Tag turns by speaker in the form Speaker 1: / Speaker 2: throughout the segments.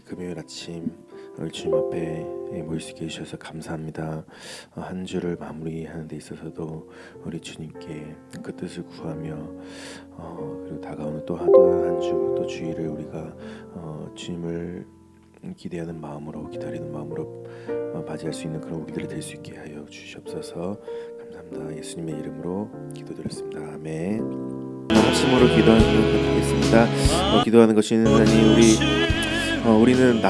Speaker 1: 금요일 아침 오늘 주님 앞에 모일 수 있게 해주셔서 감사합니다. 한 주를 마무리하는 데 있어서도 우리 주님께 그 뜻을 구하며 그리고 다가오는 또 한 주 또 주일을 우리가 주님을 기대하는 마음으로 기다리는 마음으로 맞이할 수 있는 그런 우리들이 될 수 있게 하여 주시옵소서. 감사합니다. 예수님의 이름으로 기도드렸습니다. 아멘. 합심으로 기도하도록 하겠습니다. 기도하는 것이 하나님, 우리는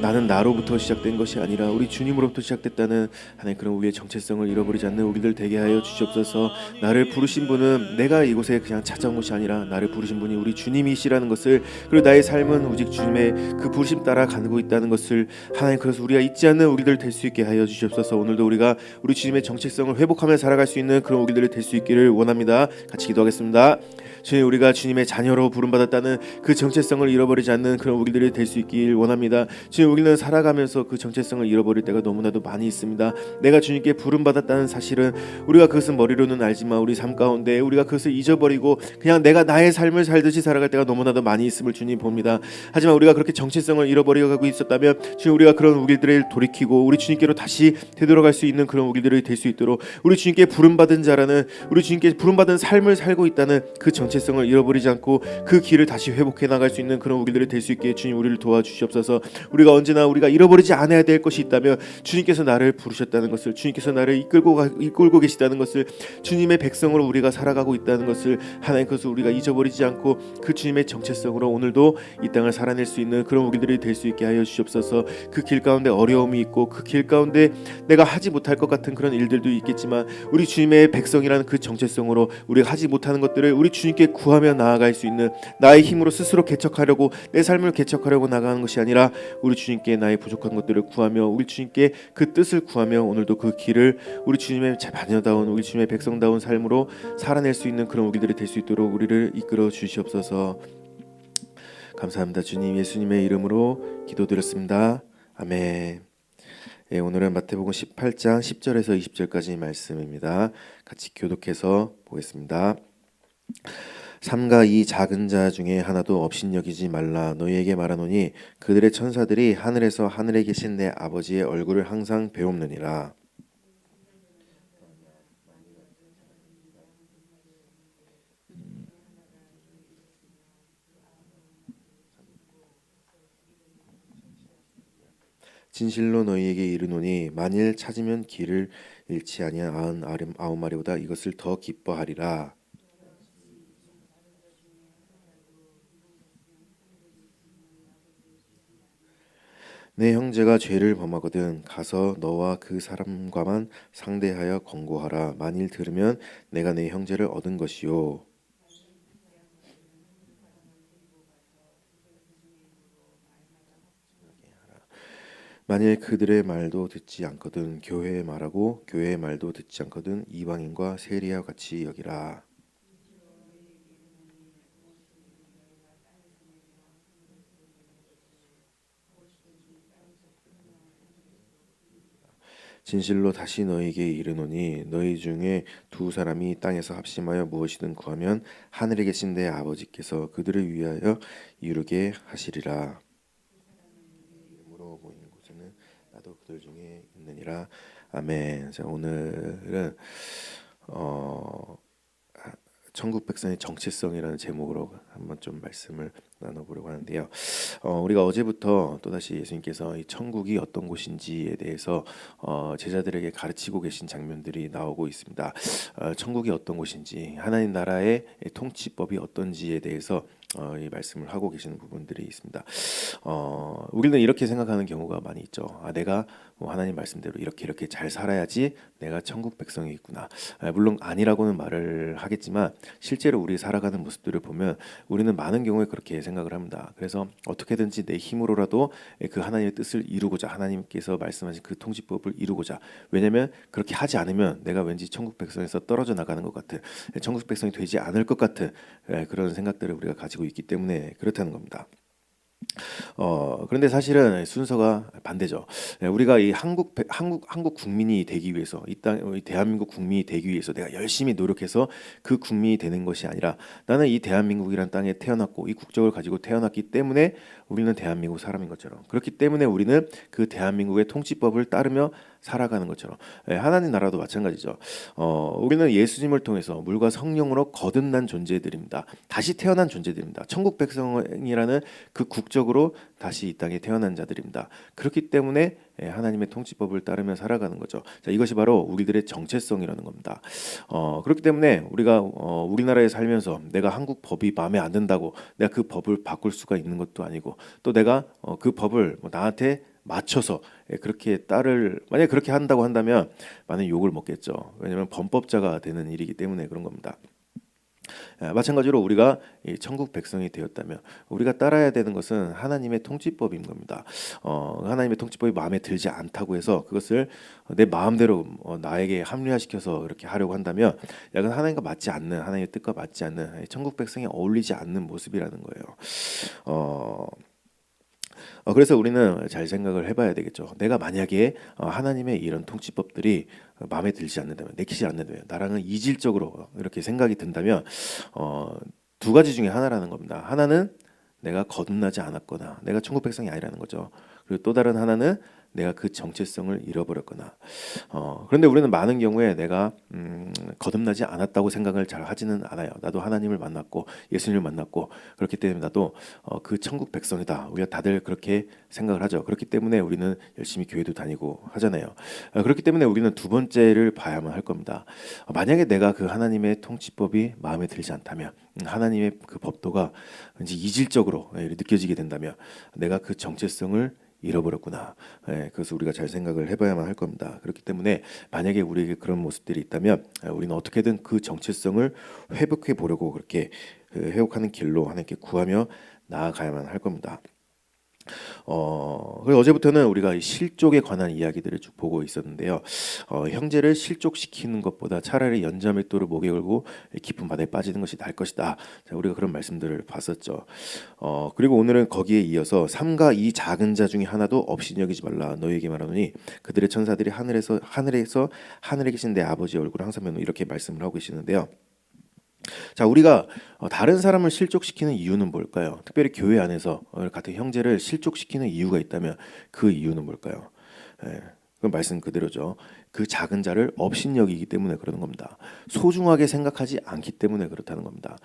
Speaker 1: 나는 나로부터 시작된 것이 아니라 우리 주님으로부터 시작됐다는 하나님 그런 우리의 정체성을 잃어버리지 않는 우리들 되게 하여 주시옵소서. 나를 부르신 분은 내가 이곳에 그냥 찾아온 것이 아니라 나를 부르신 분이 우리 주님이시라는 것을, 그리고 나의 삶은 오직 주님의 그 부르심 따라 가고 있다는 것을 하나님, 그래서 우리가 잊지 않는 우리들 될 수 있게 하여 주시옵소서. 오늘도 우리가 우리 주님의 정체성을 회복하며 살아갈 수 있는 그런 우리들이 될 수 있기를 원합니다. 같이 기도하겠습니다. 주님, 우리가 주님의 자녀로 부름받았다는 그 정체성을 잃어버리지 않는 그런 우리들이 될 수 있길 원합니다. 주님, 우리는 살아가면서 그 정체성을 잃어버릴 때가 너무나도 많이 있습니다. 내가 주님께 부름받았다는 사실은 우리가 그것은 머리로는 알지만 우리 삶 가운데 우리가 그것을 잊어버리고 그냥 내가 나의 삶을 살듯이 살아갈 때가 너무나도 많이 있음을 주님 봅니다. 하지만 우리가 그렇게 정체성을 잃어버려가고 있었다면 주님, 우리가 그런 우리들을 돌이키고 우리 주님께로 다시 되돌아갈 수 있는 그런 우리들이 될 수 있도록 우리 주님께 부름받은 자라는, 우리 주님께 부름받은 삶을 살고 있다는 그 정체성을 잃어버리지 않고 그 길을 다시 회복해 나갈 수 있는 그런 우리들이 될 수 있게 주님 우리를 도와주시옵소서. 우리가 언제나 우리가 잃어버리지 않아야 될 것이 있다면 주님께서 나를 부르셨다는 것을, 주님께서 나를 이끌고 계시다는 것을, 주님의 백성으로 우리가 살아가고 있다는 것을 하나님, 그것을 우리가 잊어버리지 않고 그 주님의 정체성으로 오늘도 이 땅을 살아낼 수 있는 그런 우리들이 될 수 있게 하여 주시옵소서. 그 길 가운데 어려움이 있고 그 길 가운데 내가 하지 못할 것 같은 그런 일들도 있겠지만 우리 주님의 백성이라는 그 정체성으로 우리가 하지 못하는 것들을 우리 주님께 구하며 나아갈 수 있는, 나의 힘으로 스스로 개척하려고 내 삶을 개척하려고 나가는 것이 아니라 우리 주님께 나의 부족한 것들을 구하며 우리 주님께 그 뜻을 구하며 오늘도 그 길을 우리 주님의 자녀다운, 우리 주님의 백성다운 삶으로 살아낼 수 있는 그런 우리들이 될 수 있도록 우리를 이끌어 주시옵소서. 감사합니다. 주님, 예수님의 이름으로 기도드렸습니다. 아멘. 오늘은 마태복음 18장 10절에서 20절까지 말씀입니다. 같이 교독해서 보겠습니다. 삼가 이 작은 자 중에 하나도 업신여기지 말라. 너희에게 말하노니 그들의 천사들이 하늘에서 하늘에 계신 내 아버지의 얼굴을 항상 배옵느니라. 진실로 너희에게 이르노니 만일 찾으면 길을 잃지 아니한 아홉 마리보다 이것을 더 기뻐하리라. 내 형제가 죄를 범하거든 가서 너와 그 사람과만 상대하여 권고하라. 만일 들으면 내가 내 형제를 얻은 것이요. 만일 그들의 말도 듣지 않거든 교회의 말하고 교회의 말도 듣지 않거든 이방인과 세리와 같이 여기라. 진실로 다시 너희에게 이르노니 너희 중에 두 사람이 땅에서 합심하여 무엇이든 구하면 하늘에 계신 내 아버지께서 그들을 위하여 이루게 하시리라. 이름으로 모이는 곳에는 나도 그들 중에 있느니라. 아멘. 자, 오늘은 천국 백성의 정체성이라는 제목으로 한번 좀 말씀을 나눠보려고 하는데요. 우리가 어제부터 또다시 예수님께서 이 천국이 어떤 곳인지에 대해서 제자들에게 가르치고 계신 장면들이 나오고 있습니다. 천국이 어떤 곳인지, 하나님 나라의 통치법이 어떤지에 대해서 이 말씀을 하고 계시는 부분들이 있습니다. 우리는 이렇게 생각하는 경우가 많이 있죠. 내가 하나님 말씀대로 이렇게 잘 살아야지 내가 천국 백성이 있구나. 물론 아니라고는 말을 하겠지만 실제로 우리 살아가는 모습들을 보면 우리는 많은 경우에 그렇게 생각을 합니다. 그래서 어떻게든지 내 힘으로라도 그 하나님의 뜻을 이루고자, 하나님께서 말씀하신 그 통치법을 이루고자. 왜냐하면 그렇게 하지 않으면 내가 왠지 천국 백성에서 떨어져 나가는 것 같은, 천국 백성이 되지 않을 것 같은 그런 생각들을 우리가 가지고 있기 때문에 그렇다는 겁니다. 그런데 사실은 순서가 반대죠. 우리가 이 한국 국민이 되기 위해서 이 대한민국 국민이 되기 위해서 내가 열심히 노력해서 그 국민이 되는 것이 아니라 나는 이 대한민국이란 땅에 태어났고 이 국적을 가지고 태어났기 때문에 우리는 대한민국 사람인 것처럼 그렇기 때문에 우리는 그 대한민국의 통치법을 따르며 살아가는 것처럼 하나님 나라도 마찬가지죠. 우리는 예수님을 통해서 물과 성령으로 거듭난 존재들입니다. 다시 태어난 존재들입니다. 천국 백성이라는 그 국적으로 다시 이 땅에 태어난 자들입니다. 그렇기 때문에 하나님의 통치법을 따르며 살아가는 거죠. 자, 이것이 바로 우리들의 정체성이라는 겁니다. 그렇기 때문에 우리가 우리나라에 살면서 내가 한국 법이 마음에 안 든다고 내가 그 법을 바꿀 수가 있는 것도 아니고 또 내가 그 법을 뭐 나한테 맞춰서 그렇게 만약에 그렇게 한다고 한다면 많은 욕을 먹겠죠. 왜냐하면 범법자가 되는 일이기 때문에 그런 겁니다. 마찬가지로 우리가 이 천국 백성이 되었다면 우리가 따라야 되는 것은 하나님의 통치법인 겁니다. 하나님의 통치법이 마음에 들지 않다고 해서 그것을 내 마음대로 나에게 합리화시켜서 이렇게 하려고 한다면 약간 하나님과 맞지 않는 하나님의 뜻과 맞지 않는 천국 백성이 어울리지 않는 모습이라는 거예요. 그래서 우리는 잘 생각을 해봐야 되겠죠. 내가 만약에 하나님의 이런 통치법들이 마음에 들지 않는다면, 내키지 않는다면, 나랑은 이질적으로 이렇게 생각이 든다면 두 가지 중에 하나라는 겁니다. 하나는 내가 거듭나지 않았거나 내가 천국 백성이 아니라는 거죠. 그리고 또 다른 하나는 내가 그 정체성을 잃어버렸거나. 그런데 우리는 많은 경우에 내가 거듭나지 않았다고 생각을 잘 하지는 않아요. 나도 하나님을 만났고 예수님을 만났고 그렇기 때문에 나도 그 천국 백성이다. 우리가 다들 그렇게 생각을 하죠. 그렇기 때문에 우리는 열심히 교회도 다니고 하잖아요. 그렇기 때문에 우리는 두 번째를 봐야만 할 겁니다. 만약에 내가 그 하나님의 통치법이 마음에 들지 않다면 하나님의 그 법도가 왠지 이질적으로 느껴지게 된다면 내가 그 정체성을 잃어버렸구나. 그래서 우리가 잘 생각을 해봐야만 할 겁니다. 그렇기 때문에 만약에 우리에게 그런 모습들이 있다면 우리는 어떻게든 그 정체성을 회복해 보려고 그렇게 회복하는 길로 하나님께 구하며 나아가야만 할 겁니다. 그래서 어제부터는 우리가 이 실족에 관한 이야기들을 쭉 보고 있었는데요. 형제를 실족시키는 것보다 차라리 연자맷돌을 목에 걸고 깊은 바다에 빠지는 것이 나을 것이다. 자, 우리가 그런 말씀들을 봤었죠. 그리고 오늘은 거기에 이어서 삼가 이 작은 자 중에 하나도 없이 여기지 말라 너희에게 말하노니 그들의 천사들이 하늘에 계신 내 아버지의 얼굴을 항상 보는 이렇게 말씀을 하고 계시는데요. 자, 우리가 다른 사람을 실족시키는 이유는 뭘까요? 특별히 교회 안에서 같은 형제를 실족시키는 이유가 있다면 그 이유는 뭘까요? 그 말씀 그대로죠. 그 작은 자를 업신여기기 때문에 그러는 겁니다. 소중하게 생각하지 않기 때문에 그렇다는 겁니다.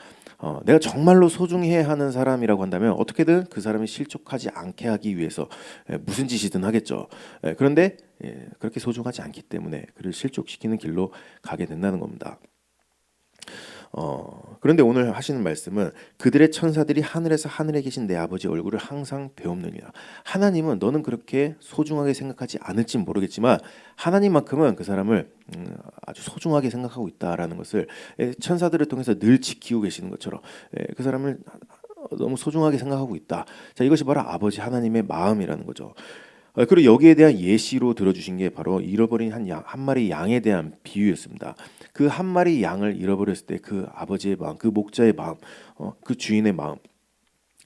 Speaker 1: 내가 정말로 소중해야 하는 사람이라고 한다면 어떻게든 그 사람이 실족하지 않게 하기 위해서 무슨 짓이든 하겠죠. 그런데 그렇게 소중하지 않기 때문에 그를 실족시키는 길로 가게 된다는 겁니다. 그런데 오늘 하시는 말씀은 그들의 천사들이 하늘에 계신 내 아버지 얼굴을 항상 배움느니라. 하나님은 너는 그렇게 소중하게 생각하지 않을지 모르겠지만 하나님만큼은 그 사람을 아주 소중하게 생각하고 있다라는 것을 천사들을 통해서 늘 지키고 계시는 것처럼 그 사람을 너무 소중하게 생각하고 있다. 자, 이것이 바로 아버지 하나님의 마음이라는 거죠. 그리고 여기에 대한 예시로 들어주신 게 바로 잃어버린 한 마리 양에 대한 비유였습니다. 그 한 마리 양을 잃어버렸을 때 그 아버지의 마음, 그 목자의 마음, 그 주인의 마음,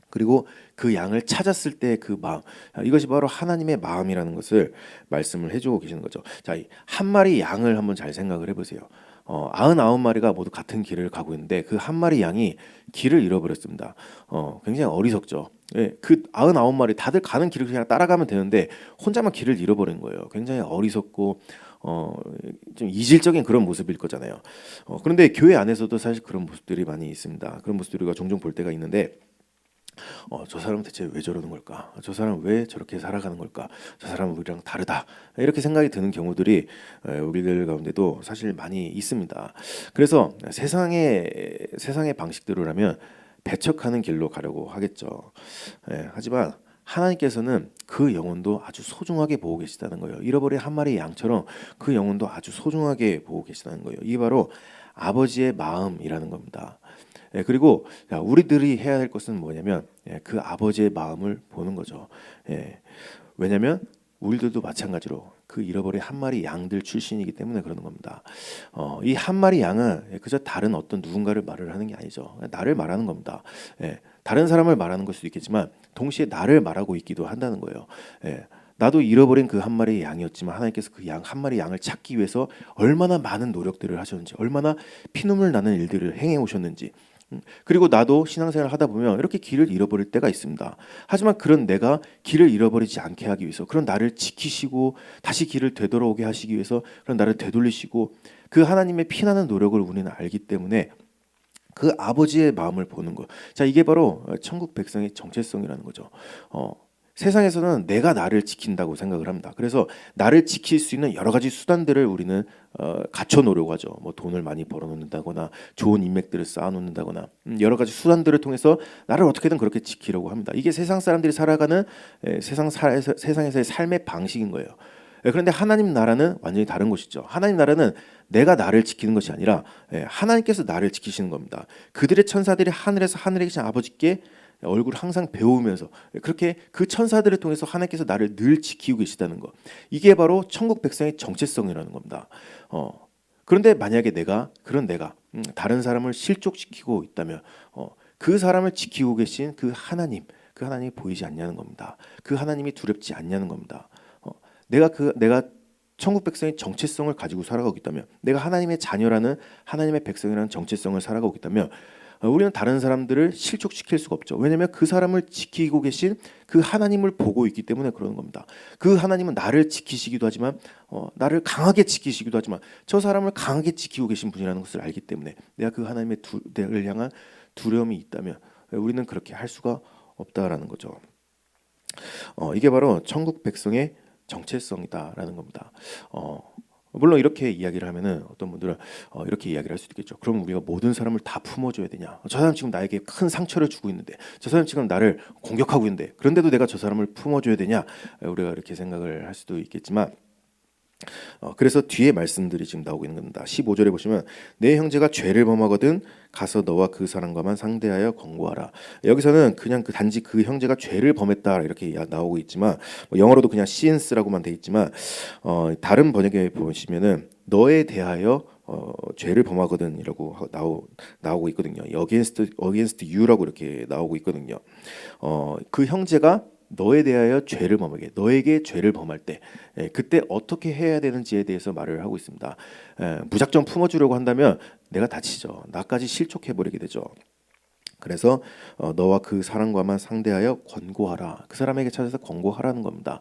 Speaker 1: 그리고 그 양을 찾았을 때 그 마음, 이것이 바로 하나님의 마음이라는 것을 말씀을 해주고 계시는 거죠. 자, 한 마리 양을 한번 잘 생각을 해보세요. 99마리가 모두 같은 길을 가고 있는데 그 한 마리 양이 길을 잃어버렸습니다. 굉장히 어리석죠. 그 99마리 다들 가는 길을 그냥 따라가면 되는데 혼자만 길을 잃어버린 거예요. 굉장히 어리석고 좀 이질적인 그런 모습일 거잖아요. 그런데 교회 안에서도 사실 그런 모습들이 많이 있습니다. 그런 모습들을 우리가 종종 볼 때가 있는데 저 사람은 대체 왜 저러는 걸까? 저 사람은 왜 저렇게 살아가는 걸까? 저 사람은 우리랑 다르다. 이렇게 생각이 드는 경우들이 우리들 가운데도 사실 많이 있습니다. 그래서 세상의 방식대로라면 배척하는 길로 가려고 하겠죠. 하지만 하나님께서는 그 영혼도 아주 소중하게 보고 계시다는 거예요. 잃어버린 한 마리 양처럼 그 영혼도 아주 소중하게 보고 계시다는 거예요. 이게 바로 아버지의 마음이라는 겁니다. 그리고 우리들이 해야 될 것은 뭐냐면 그 아버지의 마음을 보는 거죠. 왜냐하면 우리들도 마찬가지로 그 잃어버린 한 마리 양들 출신이기 때문에 그러는 겁니다. 이 한 마리 양은 그저 다른 어떤 누군가를 말을 하는 게 아니죠. 나를 말하는 겁니다. 다른 사람을 말하는 걸 수도 있겠지만 동시에 나를 말하고 있기도 한다는 거예요. 예. 나도 잃어버린 그 한 마리의 양이었지만 하나님께서 그 양 한 마리 양을 찾기 위해서 얼마나 많은 노력들을 하셨는지, 얼마나 피눈물 나는 일들을 행해 오셨는지. 그리고 나도 신앙생활을 하다 보면 이렇게 길을 잃어버릴 때가 있습니다. 하지만 그런 내가 길을 잃어버리지 않게 하기 위해서, 그런 나를 지키시고 다시 길을 되돌아오게 하시기 위해서 그런 나를 되돌리시고 그 하나님의 피나는 노력을 우리는 알기 때문에 그 아버지의 마음을 보는 것. 자, 이게 바로 천국 백성의 정체성이라는 거죠. 세상에서는 내가 나를 지킨다고 생각을 합니다. 그래서 나를 지킬 수 있는 여러 가지 수단들을 우리는 갖춰 놓으려고 하죠. 뭐 돈을 많이 벌어놓는다거나 좋은 인맥들을 쌓아놓는다거나 여러 가지 수단들을 통해서 나를 어떻게든 그렇게 지키려고 합니다. 이게 세상 사람들이 살아가는 세상에서의 삶의 방식인 거예요. 그런데 하나님 나라는 완전히 다른 것이죠. 하나님 나라는 내가 나를 지키는 것이 아니라 하나님께서 나를 지키시는 겁니다. 그들의 천사들이 하늘에서 하늘에 계신 아버지께 얼굴을 항상 배우면서 그렇게 그 천사들을 통해서 하나님께서 나를 늘 지키고 계시다는 것. 이게 바로 천국 백성의 정체성이라는 겁니다. 그런데 만약에 내가 다른 사람을 실족시키고 있다면 그 사람을 지키고 계신 그 하나님이 보이지 않냐는 겁니다. 그 하나님이 두렵지 않냐는 겁니다. 내가 천국 백성의 정체성을 가지고 살아가고 있다면, 내가 하나님의 자녀라는, 하나님의 백성이라는 정체성을 살아가고 있다면 우리는 다른 사람들을 실족시킬 수가 없죠. 왜냐하면 그 사람을 지키고 계신 그 하나님을 보고 있기 때문에 그러는 겁니다. 그 하나님은 나를 지키시기도 하지만 나를 강하게 지키시기도 하지만 저 사람을 강하게 지키고 계신 분이라는 것을 알기 때문에 내가 그 하나님의 내를 향한 두려움이 있다면 우리는 그렇게 할 수가 없다라는 거죠. 이게 바로 천국 백성의 정체성이다라는 겁니다. 물론 이렇게 이야기를 하면은 어떤 분들은 이렇게 이야기를 할 수도 있겠죠. 그럼 우리가 모든 사람을 다 품어줘야 되냐? 저 사람 지금 나에게 큰 상처를 주고 있는데, 저 사람 지금 나를 공격하고 있는데, 그런데도 내가 저 사람을 품어줘야 되냐? 우리가 이렇게 생각을 할 수도 있겠지만, 그래서 뒤에 말씀들이 지금 나오고 있는 겁니다. 15절에 보시면 내 형제가 죄를 범하거든 가서 너와 그 사람과만 상대하여 권고하라. 여기서는 그냥 단지 그 형제가 죄를 범했다 이렇게 나오고 있지만 영어로도 그냥 since라고만 돼 있지만 다른 번역에 보시면은 너에 대하여 죄를 범하거든이라고 나오고 있거든요. against you라고 이렇게 나오고 있거든요. 그 형제가 너에 대하여 죄를 범하게, 너에게 죄를 범할 때 그때 어떻게 해야 되는지에 대해서 말을 하고 있습니다. 무작정 품어주려고 한다면 내가 다치죠. 나까지 실족해버리게 되죠. 그래서 너와 그 사람과만 상대하여 권고하라. 그 사람에게 찾아서 권고하라는 겁니다.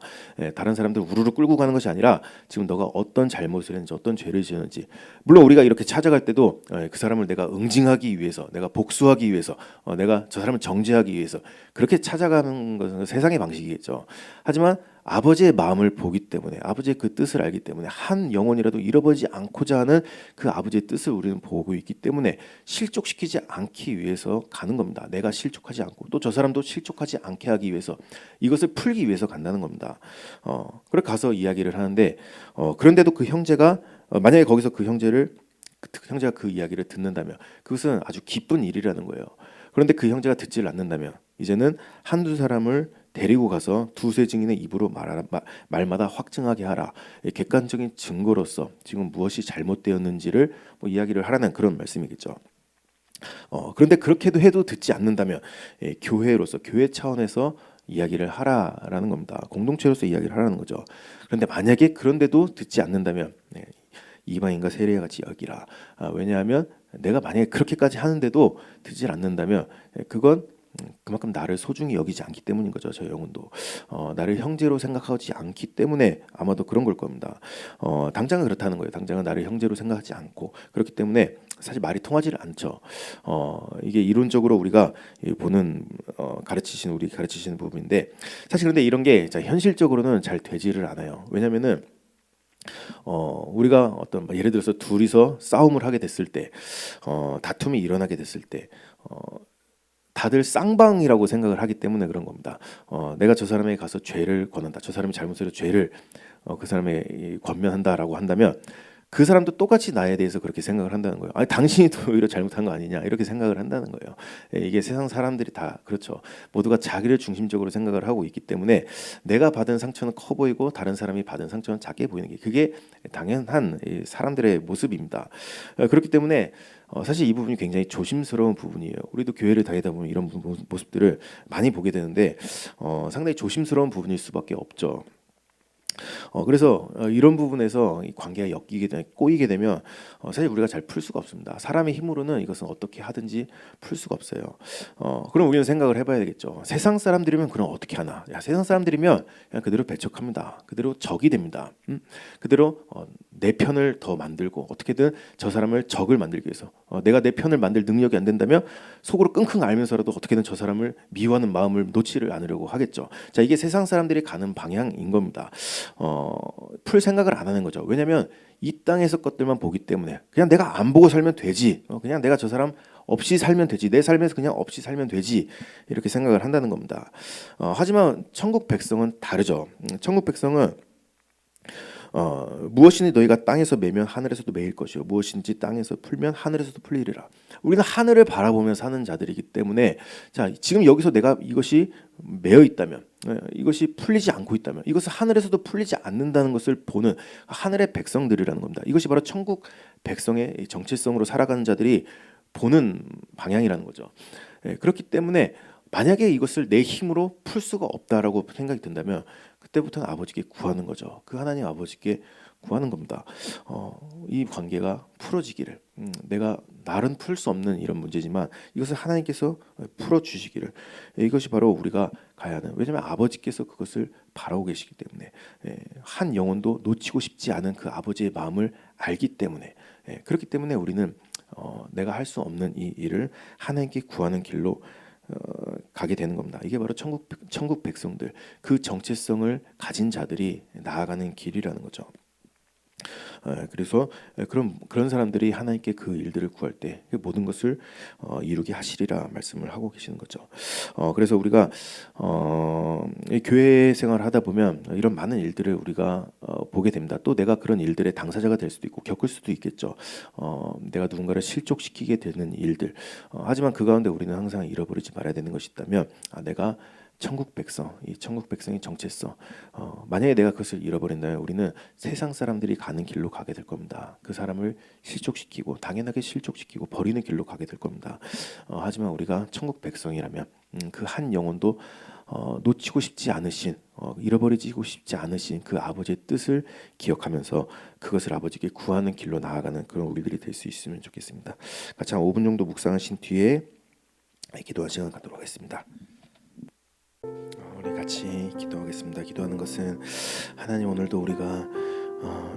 Speaker 1: 다른 사람들 우르르 끌고 가는 것이 아니라 지금 너가 어떤 잘못을 했는지, 어떤 죄를 지었는지. 물론 우리가 이렇게 찾아갈 때도 그 사람을 내가 응징하기 위해서, 내가 복수하기 위해서, 내가 저 사람을 정죄하기 위해서 그렇게 찾아가는 것은 세상의 방식이겠죠. 하지만 아버지의 마음을 보기 때문에, 아버지의 그 뜻을 알기 때문에, 한 영혼이라도 잃어버리지 않고자 하는 그 아버지의 뜻을 우리는 보고 있기 때문에 실족시키지 않기 위해서 가는 겁니다. 내가 실족하지 않고 또 저 사람도 실족하지 않게 하기 위해서, 이것을 풀기 위해서 간다는 겁니다. 그래 가서 이야기를 하는데 그런데도 그 형제가 만약에 거기서 그 형제가 그 이야기를 듣는다면 그것은 아주 기쁜 일이라는 거예요. 그런데 그 형제가 듣지를 않는다면 이제는 한두 사람을 데리고 가서 두세 증인의 입으로 말마다 확증하게 하라. 객관적인 증거로서 지금 무엇이 잘못되었는지를 이야기를 하라는 그런 말씀이겠죠. 그런데 그렇게도 해도 듣지 않는다면 교회로서, 교회 차원에서 이야기를 하라라는 겁니다. 공동체로서 이야기를 하라는 거죠. 그런데 만약에 그런데도 듣지 않는다면 이방인과 세리와 같이 여기라. 왜냐하면 내가 만약에 그렇게까지 하는데도 듣지 않는다면 그건 그만큼 나를 소중히 여기지 않기 때문인 거죠. 저 영혼도 나를 형제로 생각하지 않기 때문에 아마도 그런 걸 겁니다. 당장은 그렇다는 거예요. 당장은 나를 형제로 생각하지 않고 그렇기 때문에 사실 말이 통하지를 않죠. 이게 이론적으로 우리가 보는 가르치시는 부분인데 사실 근데 이런 게 현실적으로는 잘 되지를 않아요. 왜냐면은 우리가 어떤 예를 들어서 둘이서 싸움을 하게 됐을 때, 다툼이 일어나게 됐을 때, 다들 쌍방이라고 생각을 하기 때문에 그런 겁니다. 내가 저 사람에게 가서 죄를 권한다, 저 사람이 잘못해서 죄를 그 사람에게 권면한다라고 한다면 그 사람도 똑같이 나에 대해서 그렇게 생각을 한다는 거예요. 아니 당신이 더 오히려 잘못한 거 아니냐 이렇게 생각을 한다는 거예요. 이게 세상 사람들이 다 그렇죠. 모두가 자기를 중심적으로 생각을 하고 있기 때문에 내가 받은 상처는 커 보이고 다른 사람이 받은 상처는 작게 보이는 게 그게 당연한 이 사람들의 모습입니다. 그렇기 때문에 사실 이 부분이 굉장히 조심스러운 부분이에요. 우리도 교회를 다니다 보면 이런 모습들을 많이 보게 되는데 상당히 조심스러운 부분일 수밖에 없죠. 그래서 이런 부분에서 이 관계가 꼬이게 되면 사실 우리가 잘 풀 수가 없습니다. 사람의 힘으로는 이것은 어떻게 하든지 풀 수가 없어요. 그럼 우리는 생각을 해봐야 되겠죠. 세상 사람들이면 그럼 어떻게 하나? 야, 세상 사람들이면 그냥 그대로 배척합니다. 그대로 적이 됩니다. 그대로 내 편을 더 만들고 어떻게든 저 사람을 적을 만들기 위해서 내가 내 편을 만들 능력이 안 된다면 속으로 끙끙 앓면서라도 어떻게든 저 사람을 미워하는 마음을 놓지를 않으려고 하겠죠. 자, 이게 세상 사람들이 가는 방향인 겁니다. 풀 생각을 안 하는 거죠. 왜냐하면 이 땅에서 것들만 보기 때문에 그냥 내가 안 보고 살면 되지. 그냥 내가 저 사람 없이 살면 되지. 내 삶에서 그냥 없이 살면 되지. 이렇게 생각을 한다는 겁니다. 하지만 천국 백성은 다르죠. 천국 백성은 무엇이니 너희가 땅에서 매면 하늘에서도 매일 것이요 무엇인지 땅에서 풀면 하늘에서도 풀리리라. 우리는 하늘을 바라보며 사는 자들이기 때문에 자 지금 여기서 내가 이것이 매여 있다면 이것이 풀리지 않고 있다면 이것을 하늘에서도 풀리지 않는다는 것을 보는 하늘의 백성들이라는 겁니다. 이것이 바로 천국 백성의 정체성으로 살아가는 자들이 보는 방향이라는 거죠. 그렇기 때문에 만약에 이것을 내 힘으로 풀 수가 없다라고 생각이 든다면 그때부터는 아버지께 구하는 거죠. 그 하나님 아버지께 구하는 겁니다. 이 관계가 풀어지기를 내가 나는 풀 수 없는 이런 문제지만 이것을 하나님께서 풀어주시기를 이것이 바로 우리가 가야 하는 왜냐하면 아버지께서 그것을 바라고 계시기 때문에 한 영혼도 놓치고 싶지 않은 그 아버지의 마음을 알기 때문에 그렇기 때문에 우리는 내가 할 수 없는 이 일을 하나님께 구하는 길로 가게 되는 겁니다. 이게 바로 천국 백성들 그 정체성을 가진 자들이 나아가는 길이라는 거죠. 그래서 그런 사람들이 하나님께 그 일들을 구할 때 모든 것을 이루게 하시리라 말씀을 하고 계시는 거죠. 그래서 우리가 교회 생활을 하다 보면 이런 많은 일들을 우리가 보게 됩니다. 또 내가 그런 일들의 당사자가 될 수도 있고 겪을 수도 있겠죠. 내가 누군가를 실족시키게 되는 일들. 하지만 그 가운데 우리는 항상 잃어버리지 말아야 되는 것이 있다면 내가 천국 백성, 이 천국 백성의 정체성. 만약에 내가 그것을 잃어버린다면 우리는 세상 사람들이 가는 길로 가게 될 겁니다. 그 사람을 실족시키고 당연하게 실족시키고 버리는 길로 가게 될 겁니다. 하지만 우리가 천국 백성이라면 그 한 영혼도 놓치고 싶지 않으신 잃어버리고 싶지 않으신 그 아버지의 뜻을 기억하면서 그것을 아버지께 구하는 길로 나아가는 그런 우리들이 될 수 있으면 좋겠습니다. 같이 한 5분 정도 묵상하신 뒤에 기도할 시간 갖도록 하겠습니다. 우리 같이 기도하겠습니다. 기도하는 것은 하나님 오늘도 우리가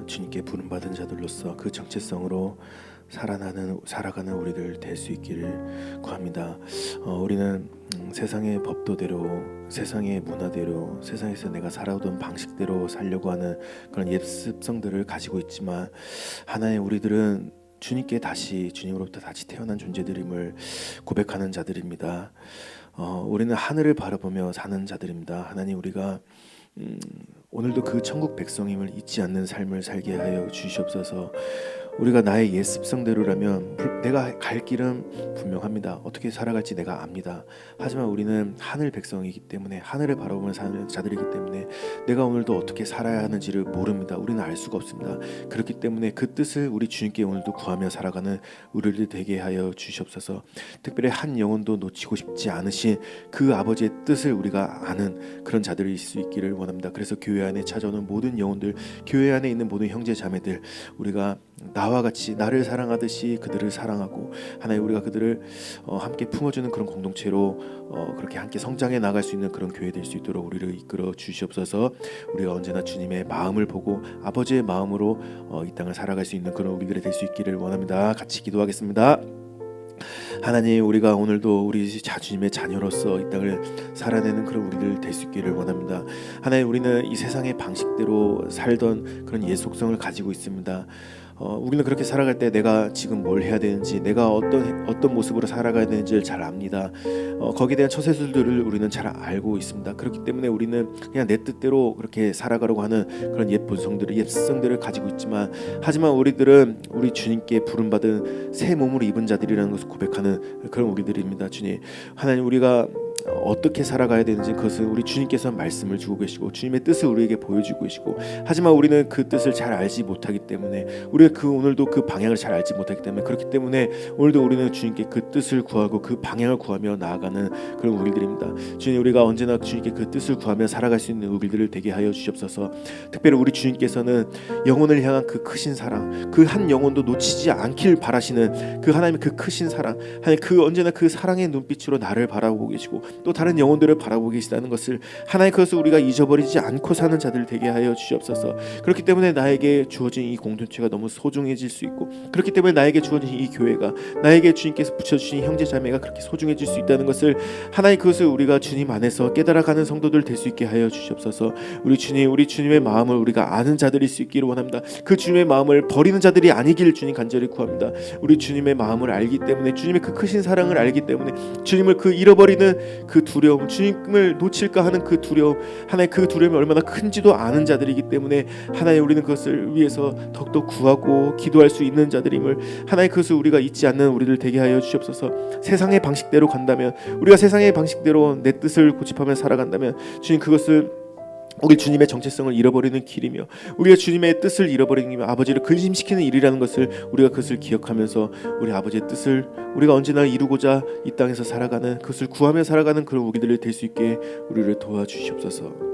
Speaker 1: 주님께 부름받은 자들로서 그 정체성으로 살아가는 우리들 될 수 있기를 구합니다. 우리는 세상의 법도대로 세상의 문화대로 세상에서 내가 살아오던 방식대로 살려고 하는 그런 옛 습성들을 가지고 있지만 하나님 우리들은 주님으로부터 다시 태어난 존재들임을 고백하는 자들입니다. 우리는 하늘을 바라보며 사는 자들입니다. 하나님 우리가 오늘도 그 천국 백성임을 잊지 않는 삶을 살게 하여 주시옵소서. 우리가 나의 옛 습성대로라면 내가 갈 길은 분명합니다. 어떻게 살아갈지 내가 압니다. 하지만 우리는 하늘 백성이기 때문에 하늘을 바라보며 사는 자들이기 때문에 내가 오늘도 어떻게 살아야 하는지를 모릅니다. 우리는 알 수가 없습니다. 그렇기 때문에 그 뜻을 우리 주님께 오늘도 구하며 살아가는 우리를 되게 하여 주시옵소서. 특별히 한 영혼도 놓치고 싶지 않으신 그 아버지의 뜻을 우리가 아는 그런 자들일 수 있기를 원합니다. 그래서 교회 안에 찾아오는 모든 영혼들, 교회 안에 있는 모든 형제 자매들, 우리가 나와 같이 나를 사랑하듯이 그들을 사랑하고 하나님 우리가 그들을 함께 품어주는 그런 공동체로 그렇게 함께 성장해 나갈 수 있는 그런 교회 될 수 있도록 우리를 이끌어 주시옵소서. 우리가 언제나 주님의 마음을 보고 아버지의 마음으로 이 땅을 살아갈 수 있는 그런 우리들이 될 수 있기를 원합니다. 같이 기도하겠습니다. 하나님 우리가 오늘도 우리 주님의 자녀로서 이 땅을 살아내는 그런 우리들 될 수 있기를 원합니다. 하나님 우리는 이 세상의 방식대로 살던 그런 옛 속성을 가지고 있습니다. 우리는 그렇게 살아갈 때 내가 지금 뭘 해야 되는지, 내가 어떤 모습으로 살아가야 되는지를 잘 압니다. 거기에 대한 처세술들을 우리는 잘 알고 있습니다. 그렇기 때문에 우리는 그냥 내 뜻대로 그렇게 살아가려고 하는 그런 옛 본성들을, 옛 습성들을 가지고 있지만, 하지만 우리들은 우리 주님께 부름받은 새 몸으로 입은 자들이라는 것을 고백하는 그런 우리들입니다. 주님, 하나님, 우리가 어떻게 살아가야 되는지 그것은 우리 주님께서 말씀을 주고 계시고 주님의 뜻을 우리에게 보여주고 계시고, 하지만 우리는 그 뜻을 잘 알지 못하기 때문에, 우리가 오늘도 그 방향을 잘 알지 못하기 때문에, 그렇기 때문에 오늘도 우리는 주님께 그 뜻을 구하고 그 방향을 구하며 나아가는 그런 우리들입니다. 주님, 우리가 언제나 주님께 그 뜻을 구하며 살아갈 수 있는 우리들을 되게 하여 주시옵소서. 특별히 우리 주님께서는 영혼을 향한 그 크신 사랑, 그 한 영혼도 놓치지 않길 바라시는 그 하나님의 그 크신 사랑, 하나님, 그 언제나 그 사랑의 눈빛으로 나를 바라보고 계시고 또 다른 영혼들을 바라보고 계시다는 것을, 하나님, 그것을 우리가 잊어버리지 않고 사는 자들 되게 하여 주시옵소서. 그렇기 때문에 나에게 주어진 이 공동체가 너무 소중해질 수 있고, 그렇기 때문에 나에게 주어진 이 교회가, 나에게 주님께서 붙여주신 형제자매가 그렇게 소중해질 수 있다는 것을, 하나님, 그것을 우리가 주님 안에서 깨달아가는 성도들 될 수 있게 하여 주시옵소서. 우리 주님, 우리 주님의 마음을 우리가 아는 자들일 수 있기를 원합니다. 그 주님의 마음을 버리는 자들이 아니기를 주님 간절히 구합니다. 우리 주님의 마음을 알기 때문에, 주님의 그 크신 사랑을 알기 때문에, 주님을 그 잃어버리는 그 두려움, 주님을 놓칠까 하는 그 두려움, 하나님, 그 두려움이 얼마나 큰지도 아는 자들이기 때문에, 하나님, 우리는 그것을 위해서 더욱더 구하고 기도할 수 있는 자들임을, 하나님, 그것을 우리가 잊지 않는 우리를 되게 하여 주시옵소서. 세상의 방식대로 간다면, 우리가 세상의 방식대로 내 뜻을 고집하며 살아간다면, 주님, 그것은 우리 주님의 정체성을 잃어버리는 길이며, 우리가 주님의 뜻을 잃어버리며 아버지를 근심시키는 일이라는 것을, 우리가 그것을 기억하면서 우리 아버지의 뜻을 우리가 언제나 이루고자 이 땅에서 살아가는, 그것을 구하며 살아가는 그런 우리들이 될 수 있게 우리를 도와주시옵소서.